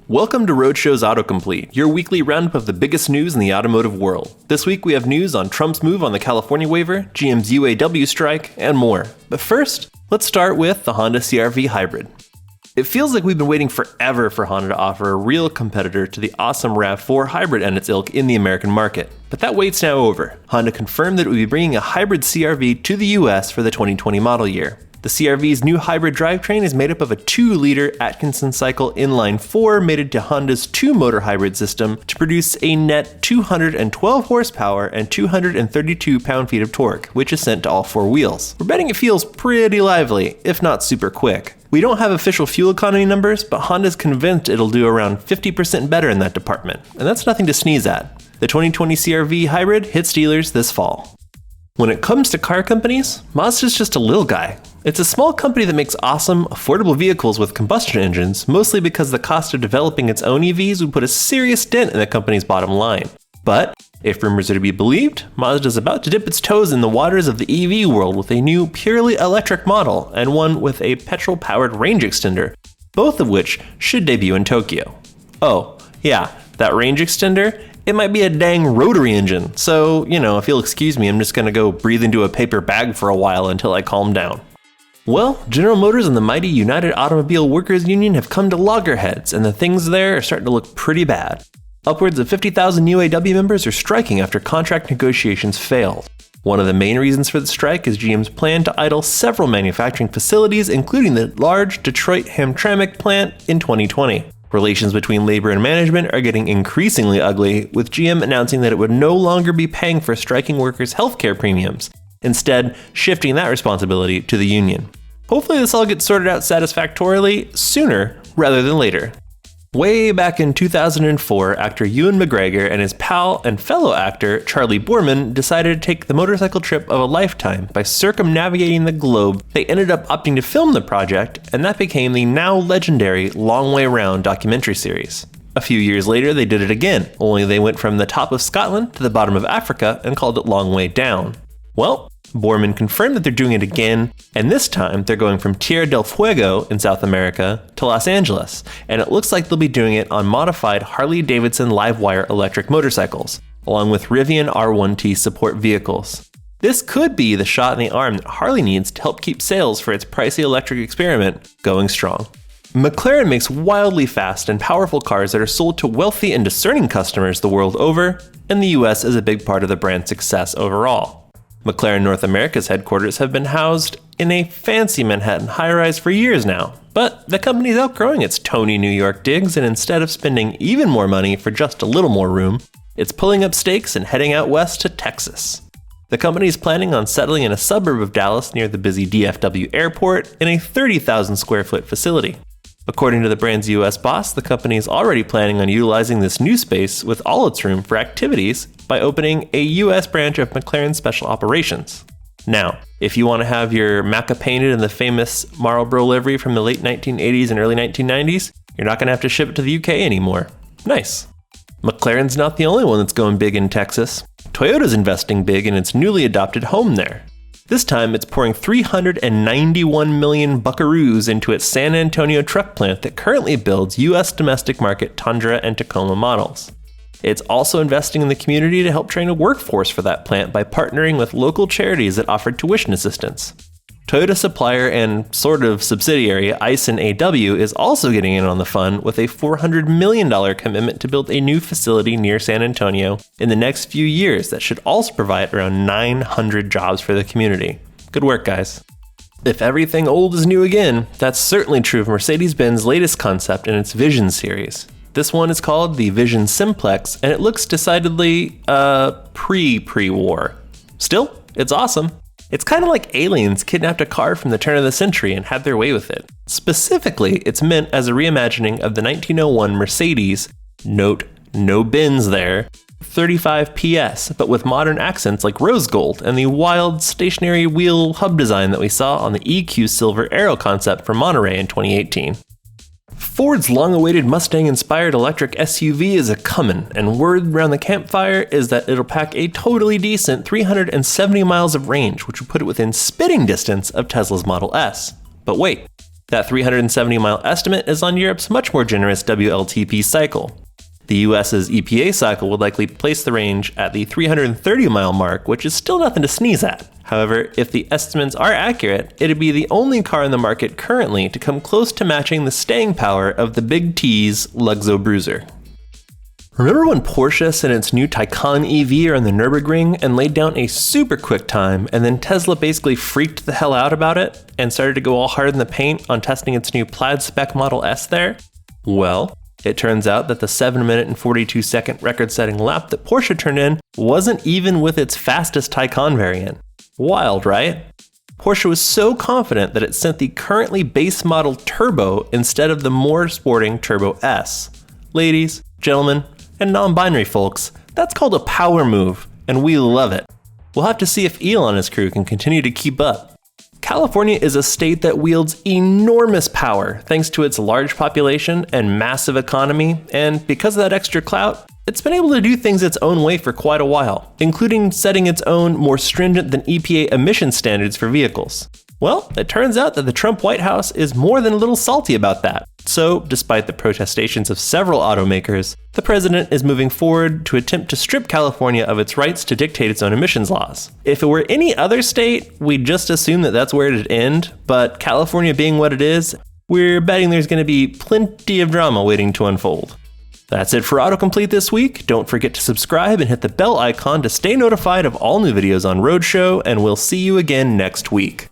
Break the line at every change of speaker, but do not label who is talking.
Welcome to Roadshow's AutoComplete, your weekly roundup of the biggest news in the automotive world. This week we have news on Trump's move on the California waiver, GM's UAW strike, and more. But first, let's start with the Honda CR-V Hybrid. It feels like we've been waiting forever for Honda to offer a real competitor to the awesome RAV4 Hybrid and its ilk in the American market. But that wait's now over. Honda confirmed that it would be bringing a hybrid CR-V to the US for the 2020 model year. The CR-V's new hybrid drivetrain is made up of a 2-liter Atkinson cycle inline-4 mated to Honda's 2-motor hybrid system to produce a net 212 horsepower and 232 pound-feet of torque, which is sent to all 4 wheels. We're betting it feels pretty lively, if not super quick. We don't have official fuel economy numbers, but Honda's convinced it'll do around 50% better in that department, and that's nothing to sneeze at. The 2020 CR-V Hybrid hits dealers this fall. When it comes to car companies, Mazda's just a little guy. It's a small company that makes awesome, affordable vehicles with combustion engines, mostly because the cost of developing its own EVs would put a serious dent in the company's bottom line. But, if rumors are to be believed, Mazda's about to dip its toes in the waters of the EV world with a new purely electric model and one with a petrol-powered range extender, both of which should debut in Tokyo. Oh, yeah, that range extender? It might be a dang rotary engine, so, if you'll excuse me, I'm just gonna go breathe into a paper bag for a while until I calm down. Well, General Motors and the mighty United Automobile Workers Union have come to loggerheads, and the things there are starting to look pretty bad. Upwards of 50,000 UAW members are striking after contract negotiations failed. One of the main reasons for the strike is GM's plan to idle several manufacturing facilities, including the large Detroit Hamtramck plant in 2020. Relations between labor and management are getting increasingly ugly, with GM announcing that it would no longer be paying for striking workers' healthcare premiums, instead shifting that responsibility to the union. Hopefully this all gets sorted out satisfactorily sooner rather than later. Way back in 2004, actor Ewan McGregor and his pal and fellow actor Charlie Boorman decided to take the motorcycle trip of a lifetime by circumnavigating the globe. They ended up opting to film the project, and that became the now legendary Long Way Round documentary series. A few years later, they did it again, only they went from the top of Scotland to the bottom of Africa and called it Long Way Down. Well, Boorman confirmed that they're doing it again, and this time they're going from Tierra del Fuego in South America to Los Angeles, and it looks like they'll be doing it on modified Harley-Davidson Livewire electric motorcycles, along with Rivian R1T support vehicles. This could be the shot in the arm that Harley needs to help keep sales for its pricey electric experiment going strong. McLaren makes wildly fast and powerful cars that are sold to wealthy and discerning customers the world over, and the US is a big part of the brand's success overall. McLaren North America's headquarters have been housed in a fancy Manhattan high-rise for years now, but the company's outgrowing its Tony New York digs, and instead of spending even more money for just a little more room, it's pulling up stakes and heading out west to Texas. The company is planning on settling in a suburb of Dallas near the busy DFW airport in a 30,000 square foot facility. According to the brand's US boss, the company is already planning on utilizing this new space with all its room for activities by opening a US branch of McLaren Special Operations. Now, if you want to have your Macca painted in the famous Marlboro livery from the late 1980s and early 1990s, you're not going to have to ship it to the UK anymore. Nice. McLaren's not the only one that's going big in Texas. Toyota's investing big in its newly adopted home there. This time, it's pouring 391 million buckaroos into its San Antonio truck plant that currently builds US domestic market Tundra and Tacoma models. It's also investing in the community to help train a workforce for that plant by partnering with local charities that offer tuition assistance. Toyota supplier and sort of subsidiary Aisin AW is also getting in on the fun with a $400 million commitment to build a new facility near San Antonio in the next few years that should also provide around 900 jobs for the community. Good work, guys. If everything old is new again, that's certainly true of Mercedes-Benz latest concept in its Vision series. This one is called the Vision Simplex, and it looks decidedly, pre-war. Still, it's awesome. It's kind of like aliens kidnapped a car from the turn of the century and had their way with it. Specifically, it's meant as a reimagining of the 1901 Mercedes, note, no Benz there, 35 PS, but with modern accents like rose gold and the wild stationary wheel hub design that we saw on the EQ Silver Aero concept from Monterey in 2018. Ford's long-awaited Mustang-inspired electric SUV is a-comin', and word around the campfire is that it'll pack a totally decent 370 miles of range, which would put it within spitting distance of Tesla's Model S. But wait, That 370-mile estimate is on Europe's much more generous WLTP cycle. The US's EPA cycle would likely place the range at the 330-mile mark, which is still nothing to sneeze at. However, if the estimates are accurate, it'd be the only car in the market currently to come close to matching the staying power of the Big T's Luxo Bruiser. Remember when Porsche sent its new Taycan EV around the Nurburgring and laid down a super quick time, and then Tesla basically freaked the hell out about it and started to go all hard in the paint on testing its new plaid spec Model S there? Well, it turns out that the 7-minute and 42-second record-setting lap that Porsche turned in wasn't even with its fastest Taycan variant. Wild, right? Porsche was so confident that it sent the currently base model Turbo instead of the more sporting Turbo S. Ladies, gentlemen, and non-binary folks, that's called a power move, and we love it. We'll have to see if Ewan and his crew can continue to keep up. California is a state that wields enormous power thanks to its large population and massive economy, and because of that extra clout, it's been able to do things its own way for quite a while, including setting its own more stringent than EPA emission standards for vehicles. Well, it turns out that the Trump White House is more than a little salty about that. So, despite the protestations of several automakers, the president is moving forward to attempt to strip California of its rights to dictate its own emissions laws. If it were any other state, we'd just assume that that's where it'd end, but California being what it is, we're betting there's going to be plenty of drama waiting to unfold. That's it for AutoComplete this week. Don't forget to subscribe and hit the bell icon to stay notified of all new videos on Roadshow, and we'll see you again next week.